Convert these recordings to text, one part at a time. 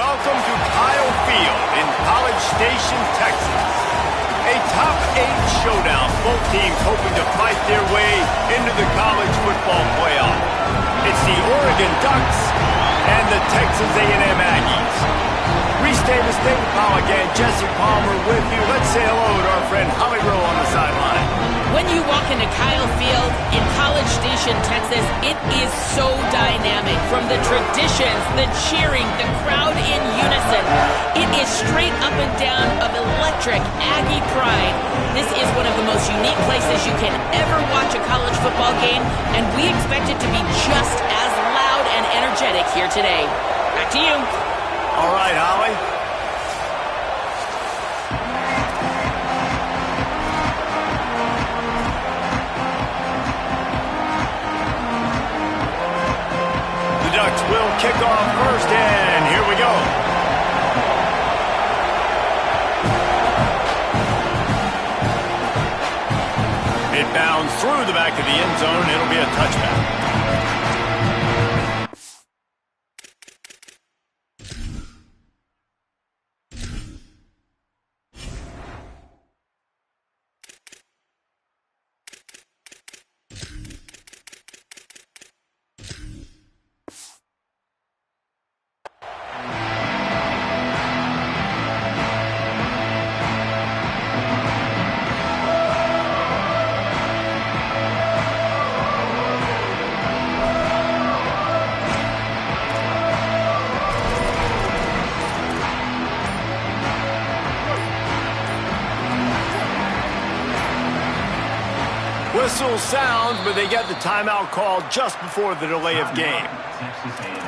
welcome to Kyle Field in College Station, Texas. A top 8 showdown, both teams hoping to fight their way into the college football playoff. It's the Oregon Ducks and the Texas A&M Aggies. Reese Davis, David Pollack, and Jesse Palmer with you. Let's say hello to our friend Holly Rowe on the sideline. When you walk into Kyle Field in College Station, Texas, it is so dynamic. From the traditions, the cheering, the crowd in unison. It is straight up and down of electric Aggie pride. This is one of the most unique places you can ever watch a college football game, and we expect it to be just as loud and energetic here today. Back to you. All right, Holly. The Ducks will kick off first, and here we go. It bounds through the back of the end zone. It'll be a touchback. Whistle sounds, but they get the timeout called just before the delay of game.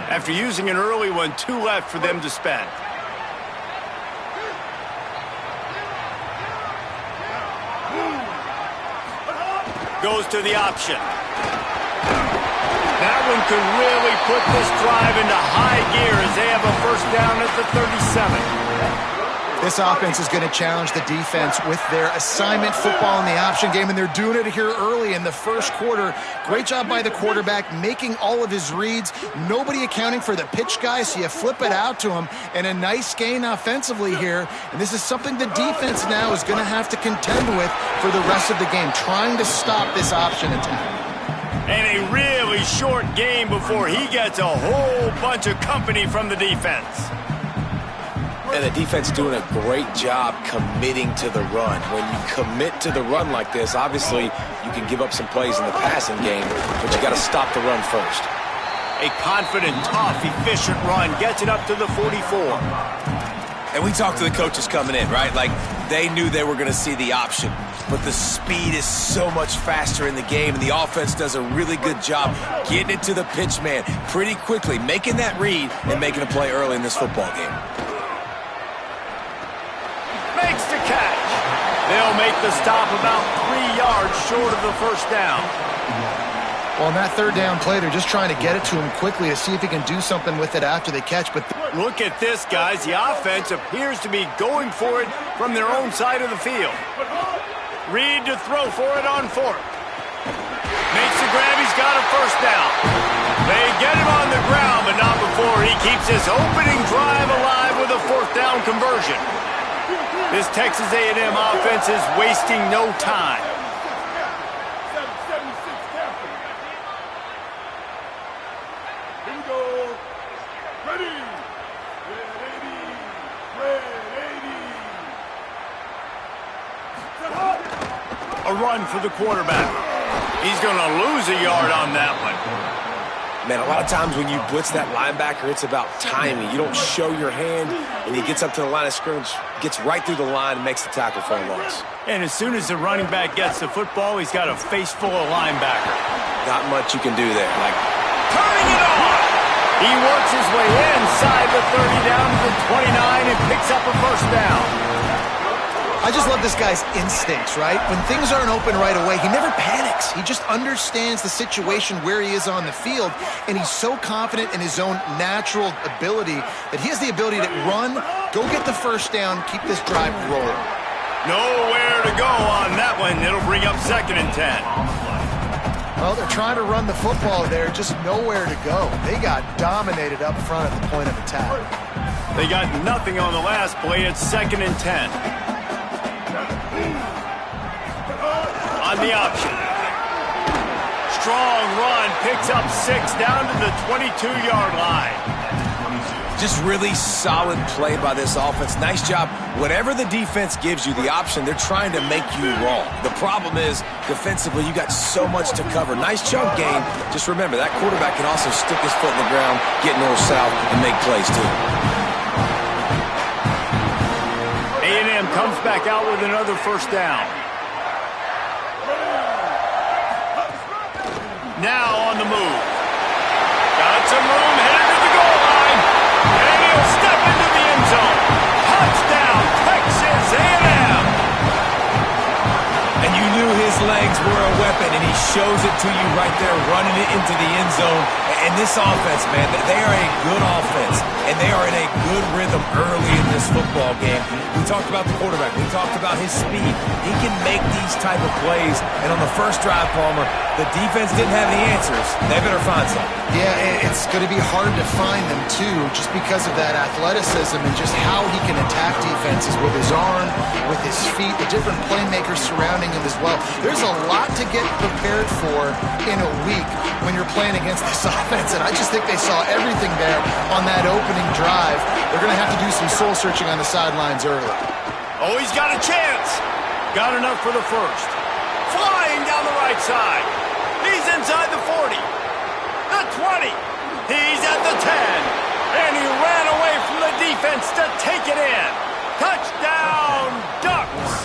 After using an early one, 2 left for them to spend. Goes to the option. That one could really put this drive into high gear as they have a first down at the 37. This offense is going to challenge the defense with their assignment football in the option game, and they're doing it here early in the first quarter. Great job by the quarterback, making all of his reads. Nobody accounting for the pitch guy, so you flip it out to him, and a nice gain offensively here. And this is something the defense now is going to have to contend with for the rest of the game, trying to stop this option attack. And a really short game before he gets a whole bunch of company from the defense. And the defense doing a great job committing to the run. When you commit to the run like this, obviously you can give up some plays in the passing game, but you got to stop the run first. A confident, tough, efficient run gets it up to the 44. And we talked to the coaches coming in, right? Like, they knew they were going to see the option. But the speed is so much faster in the game, and the offense does a really good job getting it to the pitch man pretty quickly, making that read and making a play early in this football game. Makes the catch. They'll make the stop about 3 yards short of the first down. Well, on that third down play, they're just trying to get it to him quickly to see if he can do something with it after the catch. But look at this, guys. The offense appears to be going for it from their own side of the field. Reed to throw for it on 4th. Makes the grab. He's got a first down. They get him on the ground, but not before he keeps his opening drive alive with a 4th down conversion. This Texas A&M offense is wasting no time. Here we go. Ready. A run for the quarterback. He's going to lose a yard on that one. Man, a lot of times when you blitz that linebacker, it's about timing. You don't show your hand, and he gets up to the line of scrimmage, gets right through the line, and makes the tackle for a loss. And as soon as the running back gets the football, he's got a face full of linebacker. Not much you can do there. Like, turning it on! He works his way inside the 30 down to the 29 and picks up a first down. I just love this guy's instincts, right? When things aren't open right away, he never panics. He just understands the situation where he is on the field, and he's so confident in his own natural ability that he has the ability to run, go get the first down, keep this drive rolling. Nowhere to go on that one. It'll bring up 2nd and 10. Well, they're trying to run the football there, just nowhere to go. They got dominated up front at the point of attack. They got nothing on the last play. It's 2nd and 10. On the option. Strong run, picks up 6 down to the 22-yard line. Just really solid play by this offense. Nice job. Whatever the defense gives you, the option, they're trying to make you wrong. The problem is, defensively, you got so much to cover. Nice chunk gain. Just remember, that quarterback can also stick his foot in the ground, get north-south, and make plays, too. A&M comes back out with another 1st down. Now on the move. Got some room, headed to the goal line. And he'll step into the end zone. Touchdown, Texas A&M. And you knew his legs were a weapon, and he shows it to you right there, running it into the end zone. And this offense, man, they are a good offense, and they are in a good rhythm early in this football game. We talked about the quarterback. We talked about his speed. He can make these type of plays. And on the first drive, Palmer, the defense didn't have the answers. They better find something. Yeah, it's going to be hard to find them, too, just because of that athleticism and just how he can attack defenses with his arm, with his feet, the different playmakers surrounding him as well. There's a lot to get prepared for in a week when you're playing against this offense, and I just think they saw everything there on that opening drive. They're going to have to do some soul-searching on the sidelines early. Oh, he's got a chance. Got enough for the 1st. Flying down the right side. He's inside the 40. The 20. He's at the 10. And he ran away from the defense to take it in. Touchdown, Ducks.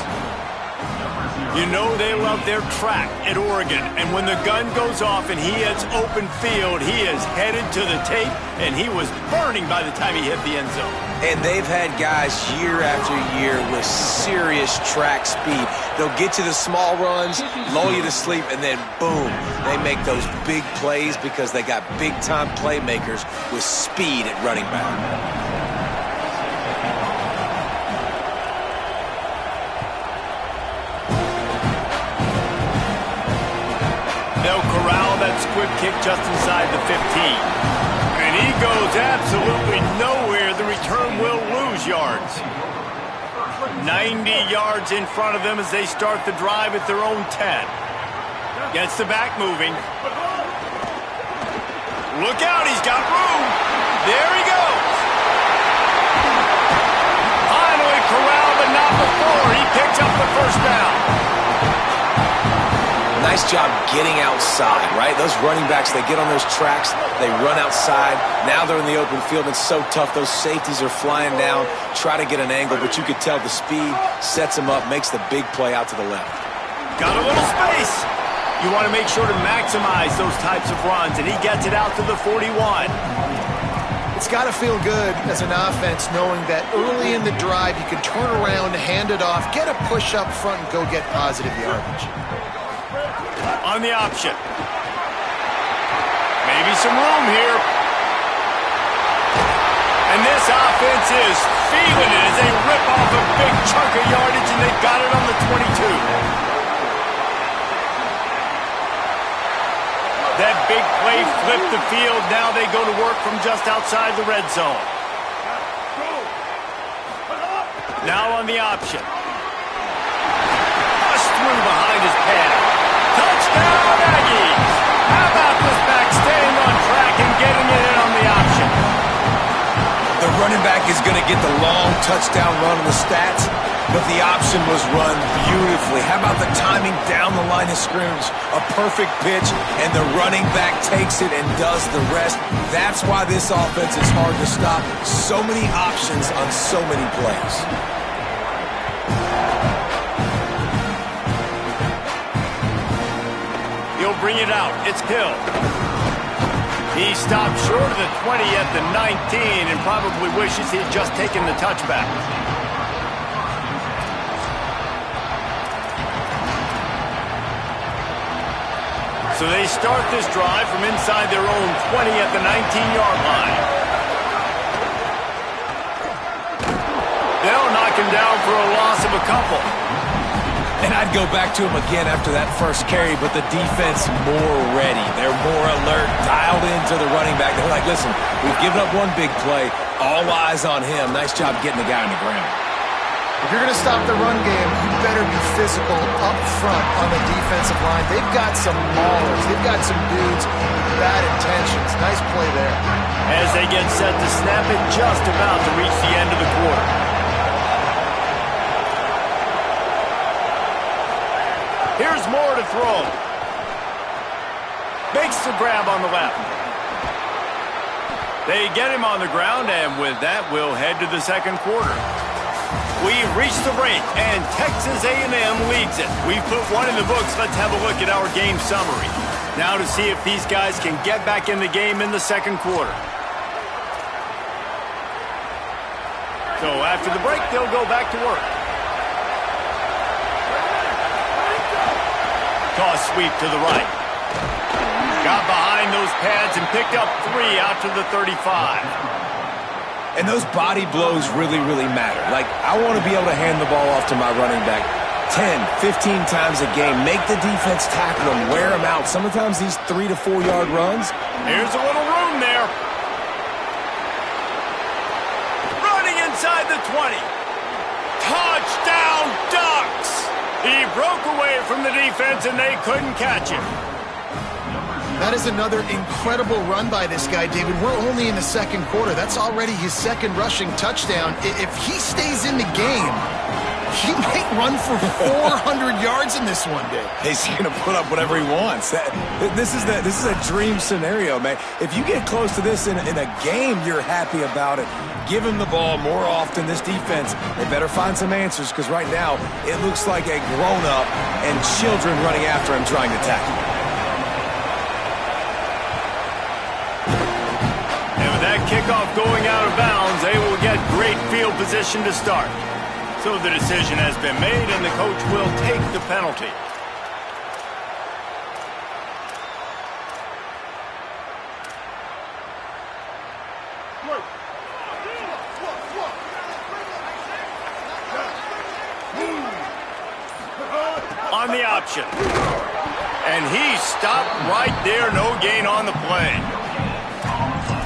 You know they love their track at Oregon. And when the gun goes off and he hits open field, he is headed to the tape, and he was burning by the time he hit the end zone. And they've had guys year after year with serious track speed. They'll get you the small runs, lull you to sleep, and then boom, they make those big plays because they got big-time playmakers with speed at running back. They'll corral that squib kick just inside the 15. And he goes absolutely nowhere. The return will lose yards. 90 yards in front of them as they start the drive at their own 10. Gets the back moving. Look out, he's got room. There he goes. Finally corralled, but not before. He picks up the 1st down. Nice job getting outside, right? Those running backs, they get on those tracks, they run outside. Now they're in the open field. It's so tough. Those safeties are flying down, try to get an angle, but you could tell the speed sets them up, makes the big play out to the left. Got a little space. You want to make sure to maximize those types of runs, and he gets it out to the 41. It's got to feel good as an offense knowing that early in the drive you can turn around, hand it off, get a push up front, and go get positive yardage. On the option. Maybe some room here. And this offense is feeling it as they rip off a big chunk of yardage, and they've got it on the 22. That big play flipped the field. Now they go to work from just outside the red zone. Now on the option. Pushed through behind his pad. Touchdown, Aggies! How about this back staying on track and getting it in on the option? The running back is going to get the long touchdown run on the stats, but the option was run beautifully. How about the timing down the line of scrimmage? A perfect pitch, and the running back takes it and does the rest. That's why this offense is hard to stop. So many options on so many plays. He'll bring it out. It's Hill. He stopped short of the 20 at the 19 and probably wishes he'd just taken the touchback. So they start this drive from inside their own 20 at the 19-yard line. They'll knock him down for a loss of a couple. And I'd go back to him again after that first carry, but the defense more ready. They're more alert, dialed into the running back. They're like, listen, we've given up one big play. All eyes on him. Nice job getting the guy on the ground. If you're going to stop the run game, you better be physical up front on the defensive line. They've got some maulers. They've got some dudes with bad intentions. Nice play there. As they get set to snap it, just about to reach the end of the quarter. Here's Moore to throw. Makes the grab on the left. They get him on the ground, and with that, we'll head to the second quarter. We've reached the break, and Texas A&M leads it. We've put one in the books. Let's have a look at our game summary. Now to see if these guys can get back in the game in the second quarter. So after the break, they'll go back to work. Toss sweep to the right. Got behind those pads and picked up 3 out to the 35. And those body blows really, really matter. Like, I want to be able to hand the ball off to my running back 10, 15 times a game. Make the defense tackle them, wear them out. Sometimes these 3 to 4 yard runs. Here's a little room there. Running inside the 20. Touchdown Ducks! He broke away from the defense and they couldn't catch him. That is another incredible run by this guy, David. We're only in the second quarter. That's already his second rushing touchdown. If he stays in the game, he might run for 400 yards in this one, Dave. He's going to put up whatever he wants. This is a dream scenario, man. If you get close to this in a game, you're happy about it. Give him the ball more often. This defense, they better find some answers, because right now it looks like a grown-up and children running after him trying to tackle him. That kickoff going out of bounds, they will get great field position to start. So the decision has been made, and the coach will take the penalty. On the option. And he stopped right there, no gain on the play.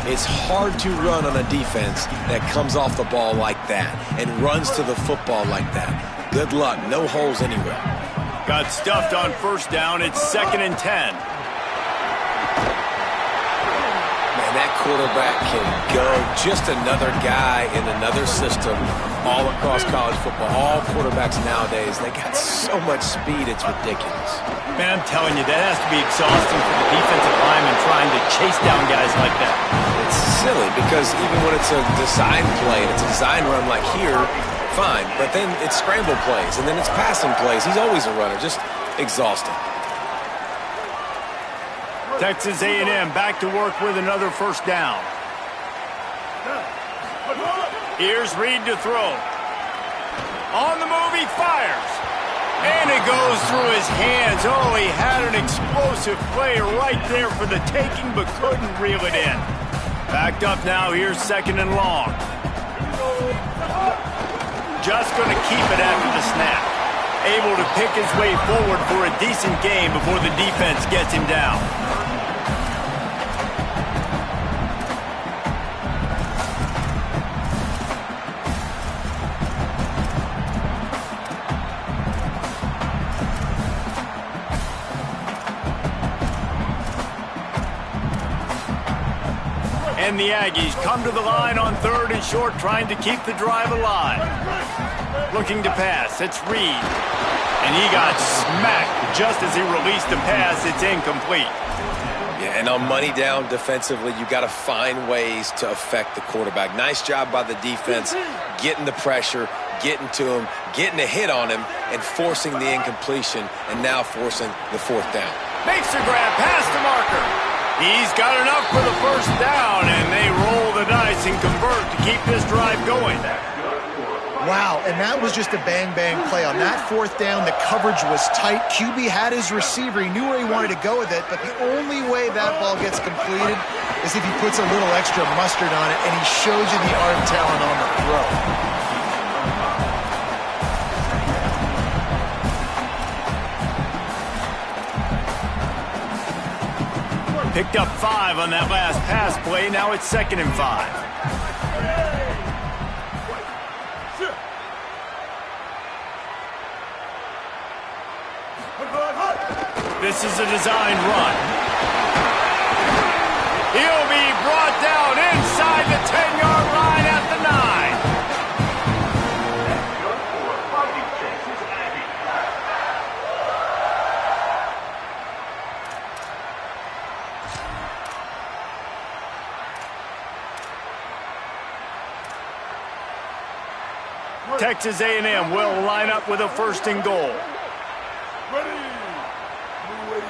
It's hard to run on a defense that comes off the ball like that and runs to the football like that. Good luck. No holes anywhere. Got stuffed on first down. It's 2nd and 10. Man, that quarterback can go. Just another guy in another system all across college football. All quarterbacks nowadays, they got so much speed, it's ridiculous. Man, I'm telling you, that has to be exhausting for the defensive lineman trying to chase down guys like that. It's silly because even when it's a design play and it's a design run like here, fine. But then it's scramble plays and then it's passing plays. He's always a runner, just exhausting. Texas A&M back to work with another first down. Here's Reed to throw. On the move, he fires. And it goes through his hands. Oh, he had an explosive play right there for the taking, but couldn't reel it in. Backed up now, here's 2nd and long. Just going to keep it after the snap. Able to pick his way forward for a decent game before the defense gets him down. And the Aggies come to the line on 3rd and short, trying to keep the drive alive. Looking to pass, it's Reed. And he got smacked just as he released the pass. It's incomplete. Yeah, and on money down defensively, you got to find ways to affect the quarterback. Nice job by the defense, getting the pressure, getting to him, getting a hit on him, and forcing the incompletion, and now forcing the 4th down. Makes the grab past the marker. He's got enough for the first down, and they roll the dice and convert to keep this drive going. Wow, and that was just a bang-bang play. On that 4th down, the coverage was tight. QB had his receiver. He knew where he wanted to go with it, but the only way that ball gets completed is if he puts a little extra mustard on it, and he shows you the arm talent on the throw. Picked up 5 on that last pass play. Now it's 2nd and 5. This is a designed run. He'll be brought down inside the 10-yard line at the 9. Texas A&M will line up with a 1st and goal. Ready. Blue 85.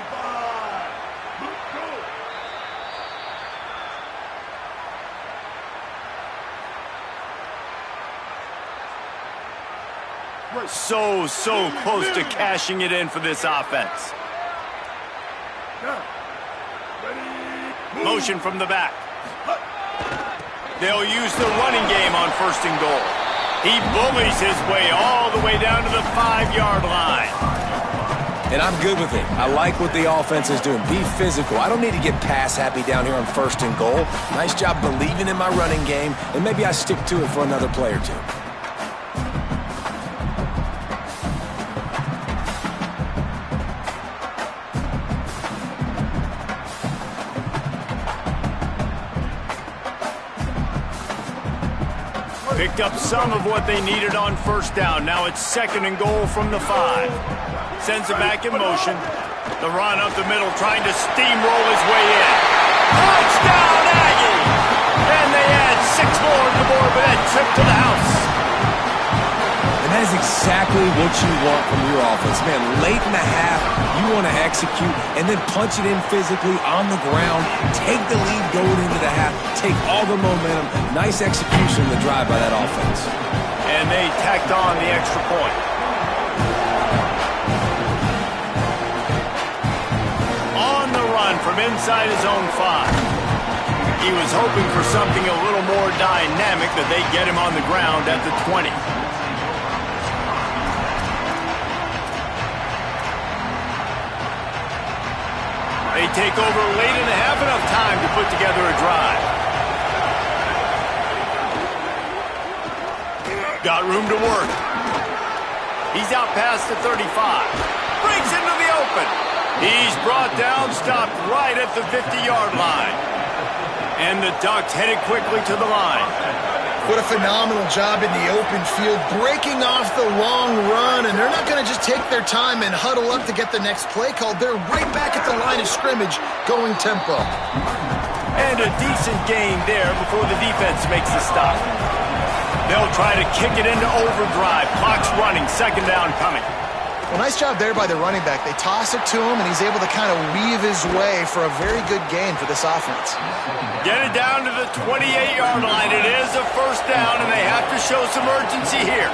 Let's go. So close to cashing it in for this offense. Motion from the back. They'll use the running game on 1st and goal. He bullies his way all the way down to the 5-yard line. And I'm good with it. I like what the offense is doing. Be physical. I don't need to get pass happy down here on 1st and goal. Nice job believing in my running game, and maybe I stick to it for another play or two. Picked up some of what they needed on 1st down. Now it's 2nd and goal from the 5. Sends it back in motion. The run up the middle, trying to steamroll his way in. Touchdown, Aggie! And they add 6 more on the board with that trip to the house. And that is exactly what you want from your offense. Man, late in the half, you want to execute and then punch it in physically on the ground. Take the lead going into the half. Take all the momentum. Nice execution of the drive by that offense. And they tacked on the extra point. On the run from inside his own 5. He was hoping for something a little more dynamic, that they get him on the ground at the 20. They take over late and have enough time to put together a drive. Got room to work. He's out past the 35. Breaks into the open. He's brought down, stopped right at the 50-yard line. And the Ducks headed quickly to the line. What a phenomenal job in the open field, breaking off the long run, and they're not going to just take their time and huddle up to get the next play called. They're right back at the line of scrimmage, going tempo. And a decent gain there before the defense makes the stop. They'll try to kick it into overdrive. Clock's running, 2nd down coming. Well, nice job there by the running back. They toss it to him, and he's able to kind of weave his way for a very good gain for this offense. Get it down to the 28-yard line. It is a 1st down, and they have to show some urgency here.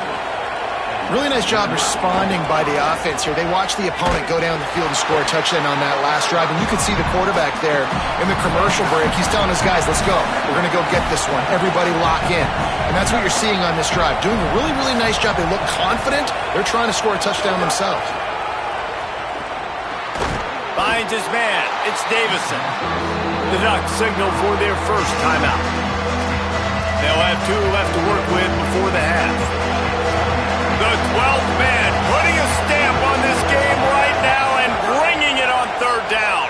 Really nice job responding by the offense here. They watched the opponent go down the field and score a touchdown on that last drive, and you could see the quarterback there in the commercial break. He's telling his guys, let's go. We're going to go get this one. Everybody lock in. And that's what you're seeing on this drive. Doing a really, really nice job. They look confident. They're trying to score a touchdown themselves. Finds his man. It's Davison. The Ducks signal for their 1st timeout. They'll have 2 left to work with before the half. The 12th man putting a stamp on this game right now and bringing it on 3rd down.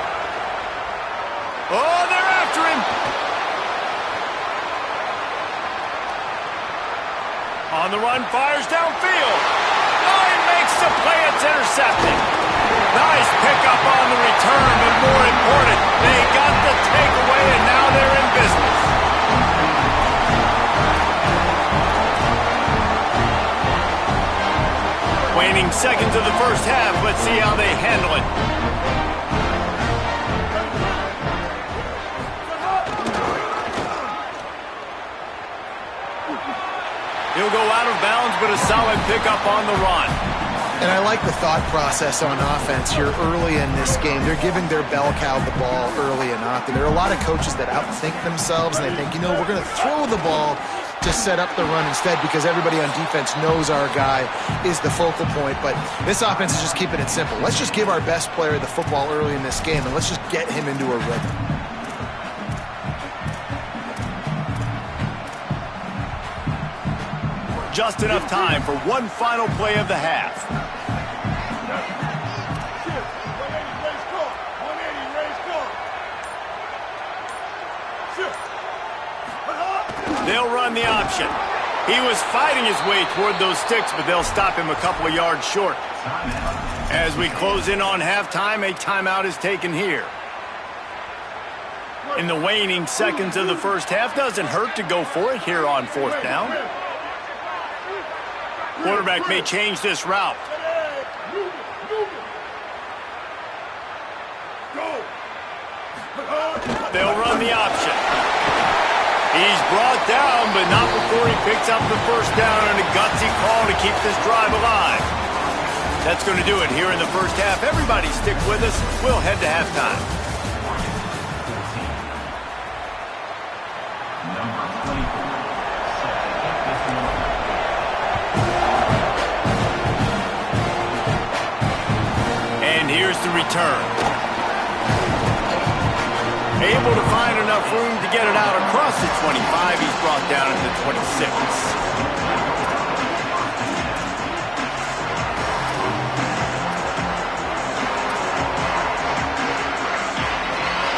Oh, they're after him. On the run, fires downfield. Oh, he makes the play. It's intercepted. Nice pickup on the return, but more important, they got the takeaway, and now they're in business. Waning seconds of the 1st half. Let's see how they handle it. He'll go out of bounds, but a solid pickup on the run. And I like the thought process on offense here early in this game. They're giving their bell cow the ball early and often. There are a lot of coaches that outthink themselves, and they think, you know, we're going to throw the ball to set up the run instead because everybody on defense knows our guy is the focal point. But this offense is just keeping it simple. Let's just give our best player the football early in this game, and let's just get him into a rhythm. just enough time for one final play of the half. They'll run the option. He was fighting his way toward those sticks, but they'll stop him a couple of yards short. As we close in on halftime, a timeout is taken here. In the waning seconds of the first half, doesn't hurt to go for it here on fourth down. Quarterback may change this route. They'll run the option. He's brought down, but not before he picks up the first down and a gutsy call to keep this drive alive. That's going to do it here in the first half. Everybody stick with us. We'll head to halftime. And here's the return. Able to find enough room to get it out across the 25. He's brought down at the 26.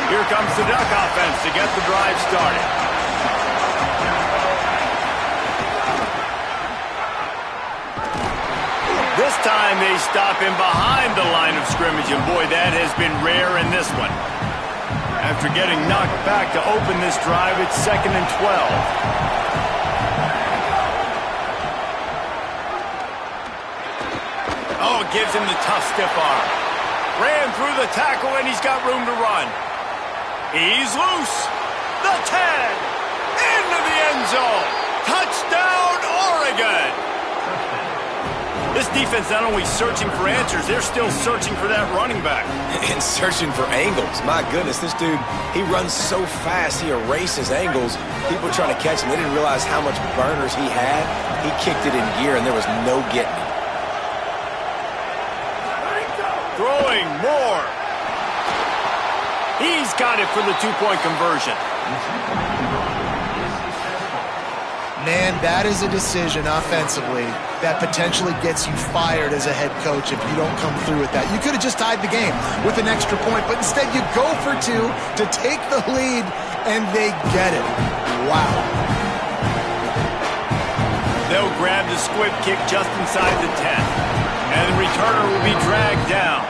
Here comes the Duck offense to get the drive started. This time they stop him behind the line of scrimmage, and boy, that has been rare in this one. After getting knocked back to open this drive, it's 2nd and 12. Oh, gives him the tough stiff arm. Ran through the tackle, and he's got room to run. He's loose. The 10. Into the end zone. Touchdown, Oregon. This defense not only searching for answers, they're still searching for that running back. And searching for angles. My goodness, this dude, he runs so fast, he erases angles. People trying to catch him, they didn't realize how much burners he had. He kicked it in gear, and there was no getting it. Throwing more. He's got it for the two-point conversion. Man, that is a decision offensively that potentially gets you fired as a head coach if you don't come through with that. You could have just tied the game with an extra point, but instead you go for two to take the lead, and they get it. Wow. They'll grab the squib kick just inside the 10, and the returner will be dragged down.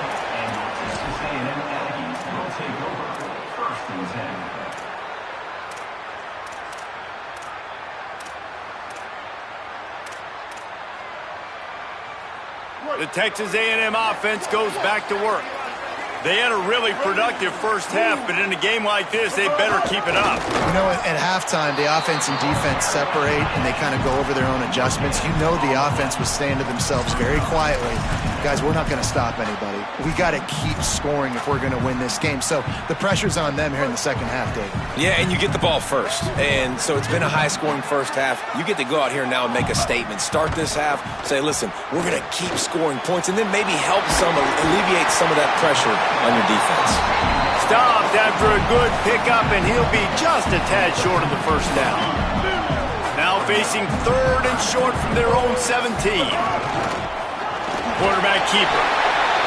The Texas A&M offense goes back to work. They had a really productive first half, but in a game like this, they better keep it up. You know, at halftime, the offense and defense separate, and they kind of go over their own adjustments. You know the offense was saying to themselves very quietly, guys, we're not going to stop anybody. We got to keep scoring if we're going to win this game. So the pressure's on them here in the second half, Dave. Yeah, and you get the ball first. And so it's been a high-scoring first half. You get to go out here now and make a statement. Start this half, say, listen, we're going to keep scoring points, and then maybe help alleviate some of that pressure on your defense. Stopped after a good pickup, and he'll be just a tad short of the first down. Now facing 3rd and short from their own 17. Quarterback keeper.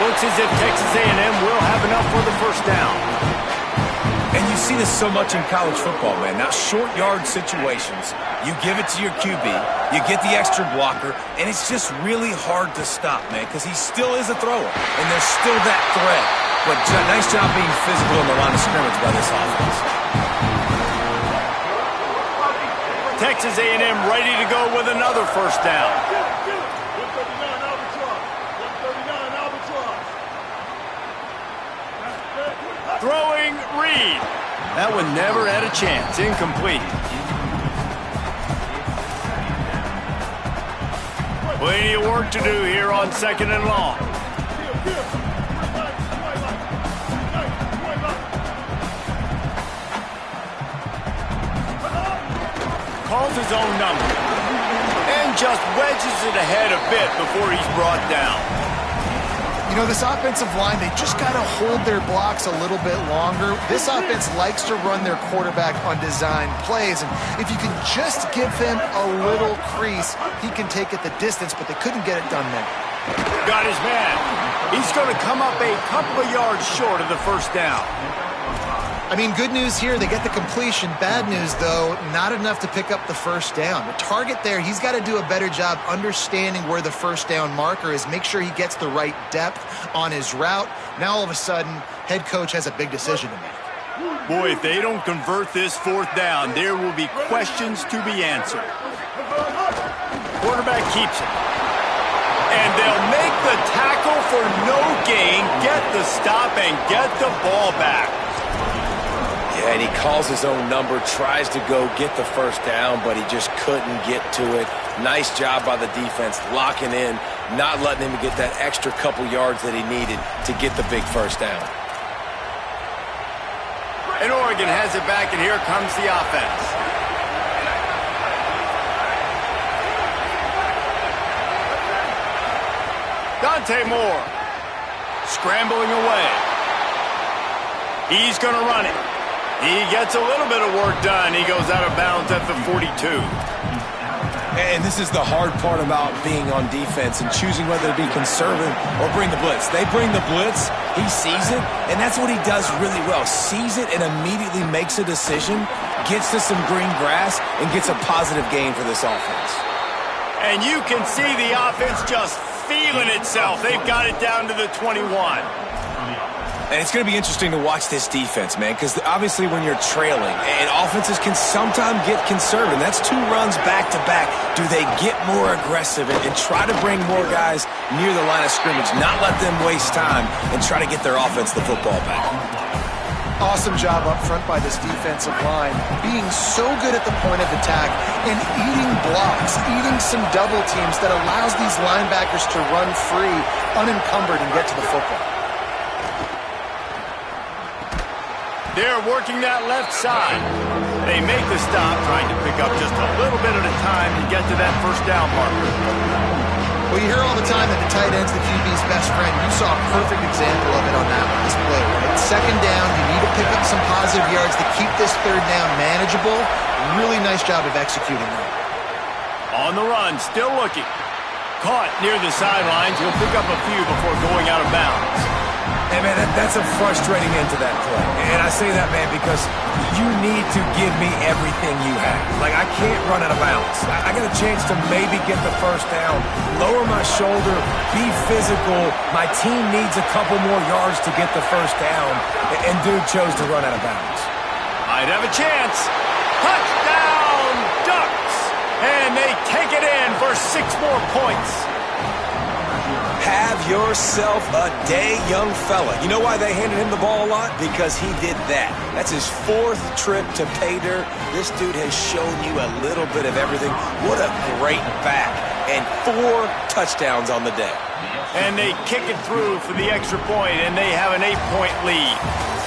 Looks as if Texas A&M will have enough for the first down. And you see this so much in college football, man. Now, short yard situations, you give it to your QB, you get the extra blocker, and it's just really hard to stop, man, because he still is a thrower, and there's still that threat. But nice job being physical in the line of scrimmage by this offense. Texas A&M ready to go with another first down. Throwing Reed. That one never had a chance. Incomplete. Plenty of work to do here on 2nd and long. Calls his own number. And just wedges it ahead a bit before he's brought down. You know, this offensive line, they just got to hold their blocks a little bit longer. This offense likes to run their quarterback on design plays, and if you can just give him a little crease, he can take it the distance, but they couldn't get it done there. Got his man. He's going to come up a couple of yards short of the first down. I mean, good news here, they get the completion. Bad news, though, not enough to pick up the first down. The target there, he's got to do a better job understanding where the first down marker is, make sure he gets the right depth on his route. Now, all of a sudden, head coach has a big decision to make. Boy, if they don't convert this fourth down, there will be questions to be answered. Quarterback keeps it. And they'll make the tackle for no gain, get the stop, and get the ball back. Yeah, and he calls his own number, tries to go get the first down, but he just couldn't get to it. Nice job by the defense, locking in, not letting him get that extra couple yards that he needed to get the big first down. And Oregon has it back, and here comes the offense. Dante Moore scrambling away. He's going to run it. He gets a little bit of work done. He goes out of bounds at the 42. And this is the hard part about being on defense and choosing whether to be conservative or bring the blitz. They bring the blitz, he sees it, and that's what he does really well. Sees it and immediately makes a decision, gets to some green grass, and gets a positive gain for this offense. And you can see the offense just feeling itself. They've got it down to the 21. And it's going to be interesting to watch this defense, man, because obviously when you're trailing, and offenses can sometimes get conservative. That's two runs back-to-back. Do they get more aggressive and try to bring more guys near the line of scrimmage, not let them waste time, and try to get their offense the football back? Awesome job up front by this defensive line, being so good at the point of attack and eating blocks, eating some double teams that allows these linebackers to run free, unencumbered, and get to the football. They're working that left side. They make the stop, trying to pick up just a little bit at a time to get to that first down marker. Well, you hear all the time that the tight end's the QB's best friend. You saw a perfect example of it on that last play, right? Second down, you need to pick up some positive yards to keep this third down manageable. Really nice job of executing that. On the run, still looking. Caught near the sidelines. He'll pick up a few before going out of bounds. Hey, man, that's a frustrating end to that play. And I say that, man, because you need to give me everything you have. Like, I can't run out of bounds. I got a chance to maybe get the first down, lower my shoulder, be physical. My team needs a couple more yards to get the first down, and dude chose to run out of bounds. Might have a chance. Touchdown, Ducks! And they take it in for 6 more points. Have yourself a day, young fella. You know why they handed him the ball a lot? Because he did that. That's his 4th trip to pay dirt. This dude has shown you a little bit of everything. What a great back. And 4 touchdowns on the day. And they kick it through for the extra point, and they have an 8-point lead.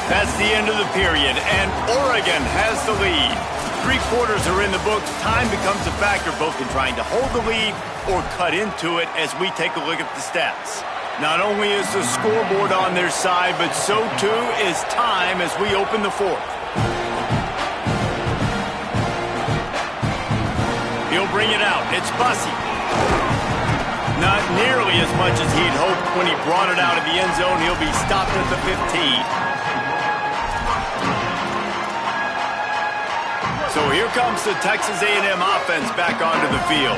That's the end of the period, and Oregon has the lead. 3 quarters are in the books. Time becomes a factor, both in trying to hold the lead or cut into it as we take a look at the stats. Not only is the scoreboard on their side, but so too is time as we open the 4th. He'll bring it out. It's Bussey. Not nearly as much as he'd hoped when he brought it out of the end zone. He'll be stopped at the 15. So here comes the Texas A&M offense back onto the field.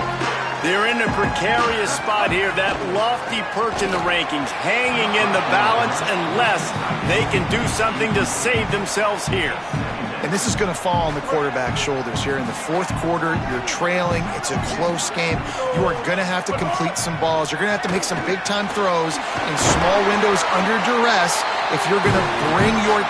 They're in a precarious spot here, that lofty perch in the rankings, hanging in the balance unless they can do something to save themselves here. And this is going to fall on the quarterback's shoulders here in the 4th quarter. You're trailing. It's a close game. You are going to have to complete some balls. You're going to have to make some big-time throws in small windows under duress if you're going to bring your...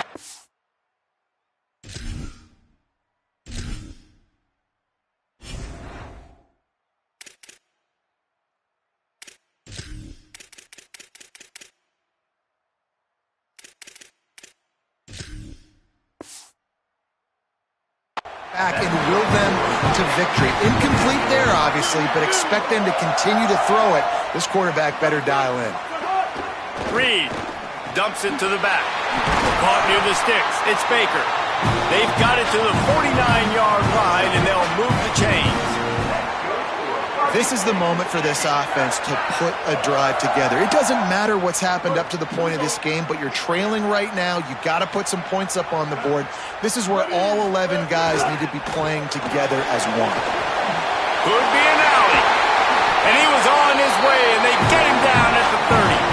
back and will them to victory. Incomplete there, obviously, but expect them to continue to throw it. This quarterback better dial in. Reed dumps it to the back. Caught near the sticks. It's Baker. They've got it to the 49-yard line, and they'll move the chains. This is the moment for this offense to put a drive together. It doesn't matter what's happened up to the point of this game, but you're trailing right now. You got to put some points up on the board. This is where all 11 guys need to be playing together as one. Could be an alley. And he was on his way, and they get him down at the 30.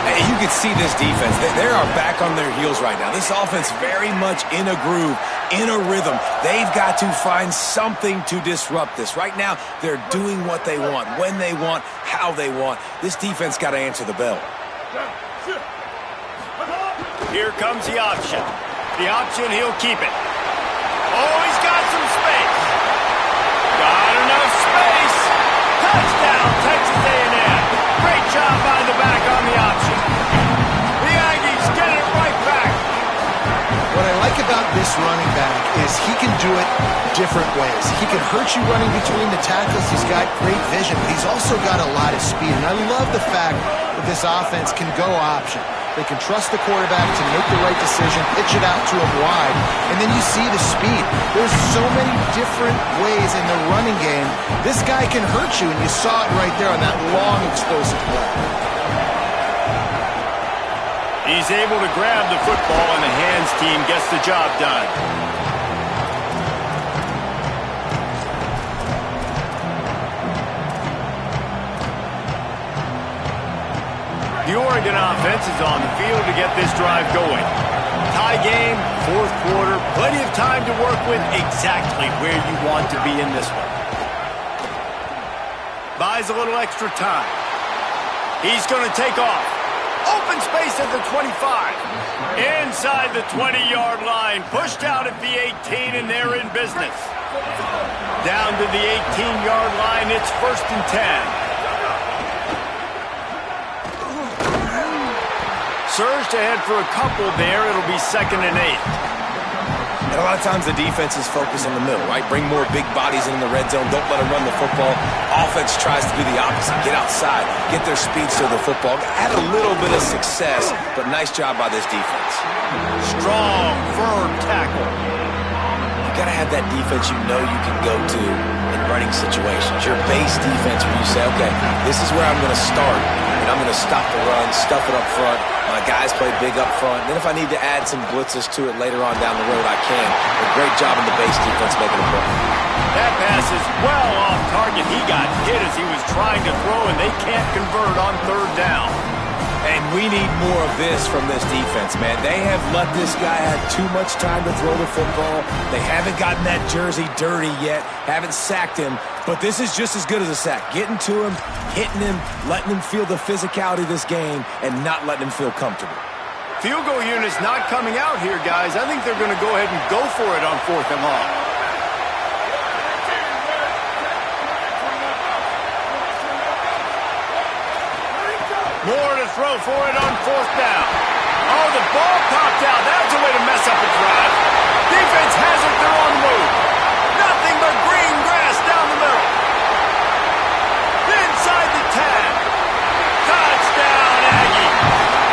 Hey, you can see this defense. They are back on their heels right now. This offense very much in a groove, in a rhythm. They've got to find something to disrupt this. Right now, they're doing what they want, when they want, how they want. This defense got to answer the bell. Here comes the option. The option, he'll keep it. Oh, he's got some space. Got enough space. Touchdown, Texas A&M. Great job by the back on the option. The Aggies get it right back. What I like about this running back is he can do it different ways. He can hurt you running between the tackles. He's got great vision, but he's also got a lot of speed. And I love the fact that this offense can go option. They can trust the quarterback to make the right decision, pitch it out to him wide, and then you see the speed. There's so many different ways in the running game. This guy can hurt you, and you saw it right there on that long, explosive play. He's able to grab the football, and the hands team gets the job done. The Oregon offense is on the field to get this drive going. Tie game, fourth quarter, plenty of time to work with, exactly where you want to be in this one. Buys a little extra time. He's going to take off. Open space at the 25. Inside the 20-yard line, pushed out at the 18, and they're in business. Down to the 18-yard line, it's 1st and 10. Surged ahead for a couple there. It'll be 2nd and 8. And a lot of times the defense is focused in the middle, right? Bring more big bodies in the red zone. Don't let them run the football. Offense tries to do the opposite. Get outside. Get their speedster to the football. Had a little bit of success, but nice job by this defense. Strong, firm tackle. You got to have that defense you know you can go to in running situations. Your base defense where you say, okay, this is where I'm going to start, and I'm going to stop the run, stuff it up front. My guys play big up front. Then if I need to add some blitzes to it later on down the road, I can. A great job in the base defense making a play. That pass is well off target. He got hit as he was trying to throw, and they can't convert on 3rd down. And we need more of this from this defense, man. They have let this guy have too much time to throw the football. They haven't gotten that jersey dirty yet, haven't sacked him. But this is just as good as a sack. Getting to him, hitting him, letting him feel the physicality of this game, and not letting him feel comfortable. Field goal unit's not coming out here, guys. I think they're going to go ahead and go for it on 4th and long. More to throw for it on 4th down. Oh, the ball popped out. That's a way to mess up a drive. Defense has it. They're on the move. Nothing but green grass down the middle. Inside the 10. Touchdown, Aggie.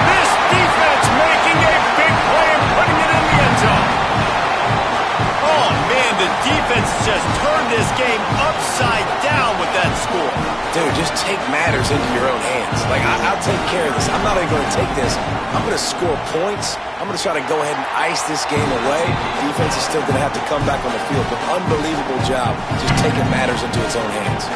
This defense making a big play and putting it in the end zone. Oh, man, the defense just turned this game upside down with that score. Dude, just take matters into your own hands. Like, I'll take care of this. I'm not even going to take this. I'm going to score points. I'm going to try to go ahead and ice this game away. Defense is still going to have to come back on the field. But unbelievable job just taking matters into its own hands.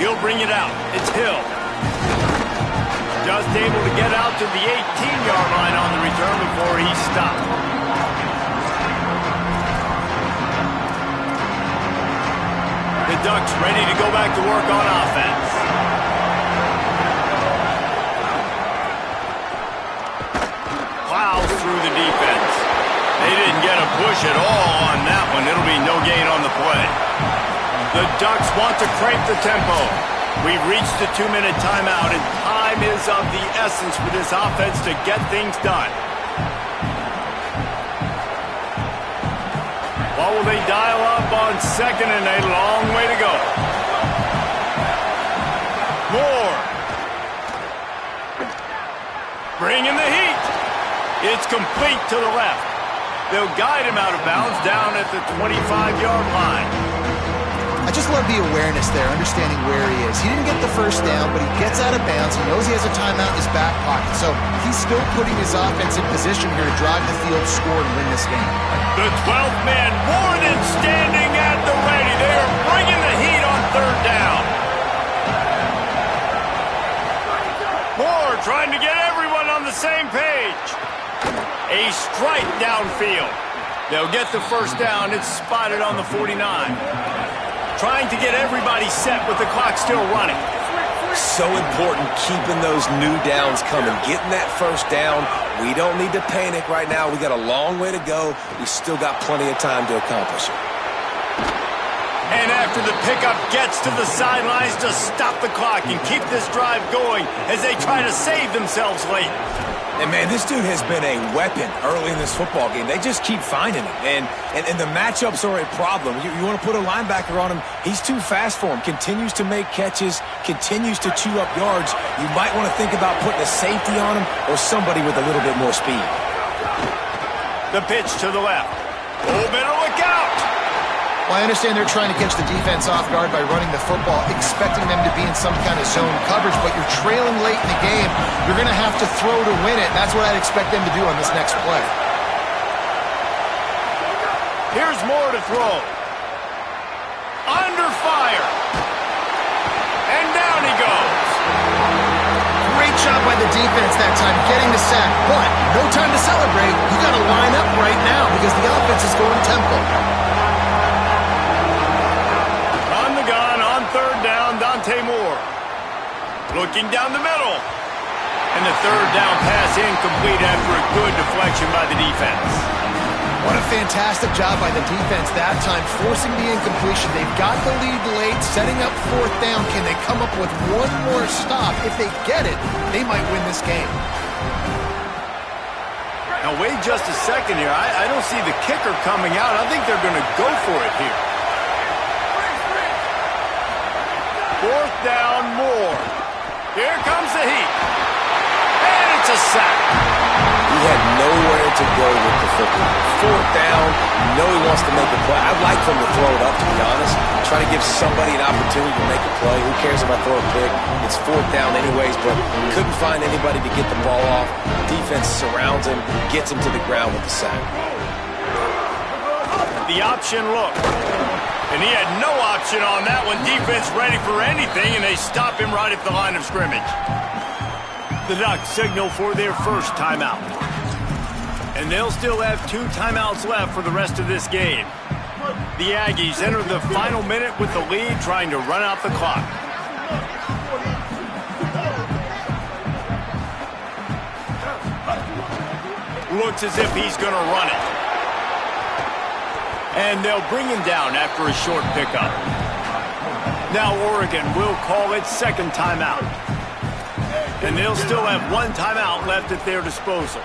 He'll bring it out. It's Hill. Just able to get out to the 18-yard line on the return before he stopped. The Ducks ready to go back to work on offense. Plows through the defense. They didn't get a push at all on that one. It'll be no gain on the play. The Ducks want to crank the tempo. We've reached the 2-minute timeout, and time is of the essence for this offense to get things done. What will they dial up on second and a long way to go? Moore. Bringing the heat. It's complete to the left. They'll guide him out of bounds down at the 25-yard line. I just love the awareness there, understanding where he is. He didn't get the first down, but he gets out of bounds. He knows he has a timeout in his back pocket, so he's still putting his offense in position here to drive the field, score, and win this game. The 12th man more than standing at the ready. They are bringing the heat on third down. Moore trying to get everyone on the same page. A strike downfield. They'll get the first down. It's spotted on the 49. Trying to get everybody set with the clock still running. So important keeping those new downs coming. Getting that first down. We don't need to panic right now. We got a long way to go. We still got plenty of time to accomplish it. And after the pickup gets to the sidelines to stop the clock and keep this drive going as they try to save themselves late. And, man, this dude has been a weapon early in this football game. They just keep finding him. And the matchups are a problem. You want to put a linebacker on him, he's too fast for him. Continues to make catches, continues to chew up yards. You might want to think about putting a safety on him or somebody with a little bit more speed. The pitch to the left. Oh, better look out! Well, I understand they're trying to catch the defense off guard by running the football, expecting them to be in some kind of zone coverage, but you're trailing late in the game. You're going to have to throw to win it, and that's what I'd expect them to do on this next play. Here's Moore to throw. Under fire. And down he goes. Great job by the defense that time, getting the sack, but no time to celebrate. You got to line up right now because the offense is going tempo. Third down, Dante Moore. Looking down the middle. And the third down pass incomplete after a good deflection by the defense. What a fantastic job by the defense that time, forcing the incompletion. They've got the lead late, setting up fourth down. Can they come up with one more stop? If they get it, they might win this game. Now wait just a second here. I don't see the kicker coming out. I think they're going to go for it here. Fourth down, Moore. Here comes the heat. And it's a sack. He had nowhere to go with the football. Fourth down, you know he wants to make a play. I'd like for him to throw it up, to be honest. Try to give somebody an opportunity to make a play. Who cares if I throw a pick? It's fourth down anyways, but couldn't find anybody to get the ball off. Defense surrounds him, gets him to the ground with the sack. The option look. And he had no option on that one. Defense ready for anything, and they stop him right at the line of scrimmage. The Ducks signal for their first timeout. And they'll still have 2 timeouts left for the rest of this game. The Aggies enter the final minute with the lead, trying to run out the clock. Looks as if he's going to run it. And they'll bring him down after a short pickup. Now Oregon will call its second timeout. And they'll still have 1 timeout left at their disposal.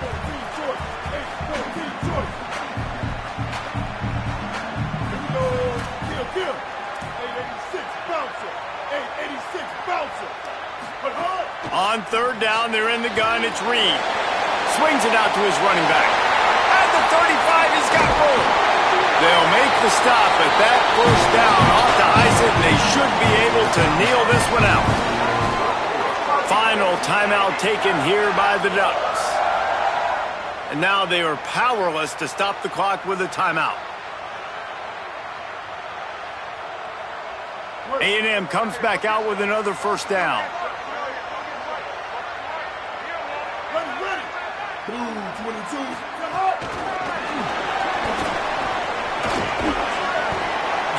On third down, they're in the gun. It's Reed. Swings it out to his running back. At the 35, he's got room. They'll make the stop, but that first down ought to ice it, and they should be able to kneel this one out. Final timeout taken here by the Ducks. And now they are powerless to stop the clock with a timeout. A&M comes back out with another first down.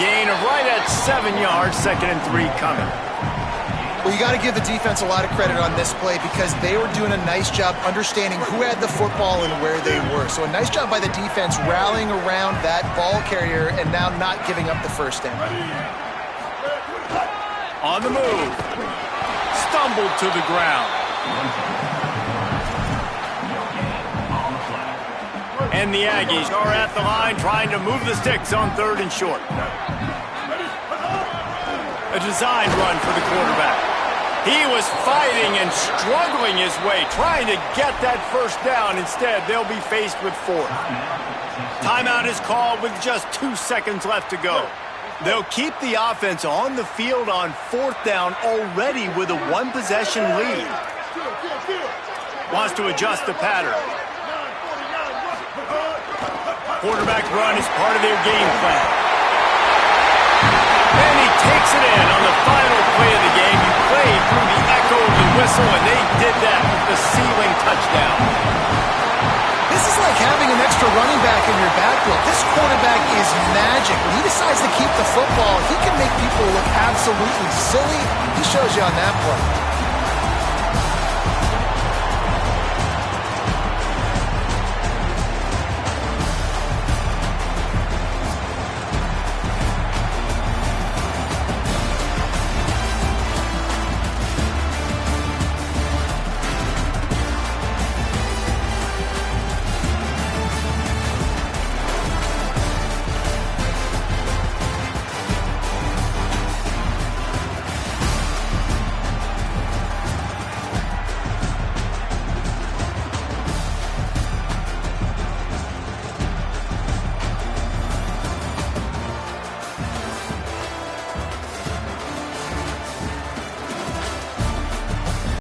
Gain of right at 7 yards, 2nd and 3 coming. Well, you got to give the defense a lot of credit on this play because they were doing a nice job understanding who had the football and where they were. So a nice job by the defense rallying around that ball carrier and now not giving up the first down. On the move. Stumbled to the ground. And the Aggies are at the line trying to move the sticks on 3rd and short. A designed run for the quarterback. He was fighting and struggling his way, trying to get that first down. Instead, they'll be faced with 4th. Timeout is called with just 2 seconds left to go. They'll keep the offense on the field on 4th down already with a 1-possession lead. Wants to adjust the pattern. Quarterback run is part of their game plan. And he takes it in on the final play of the game. He played through the echo of the whistle, and they did that with the ceiling touchdown. This is like having an extra running back in your backfield. This quarterback is magic. When he decides to keep the football, he can make people look absolutely silly. He shows you on that play.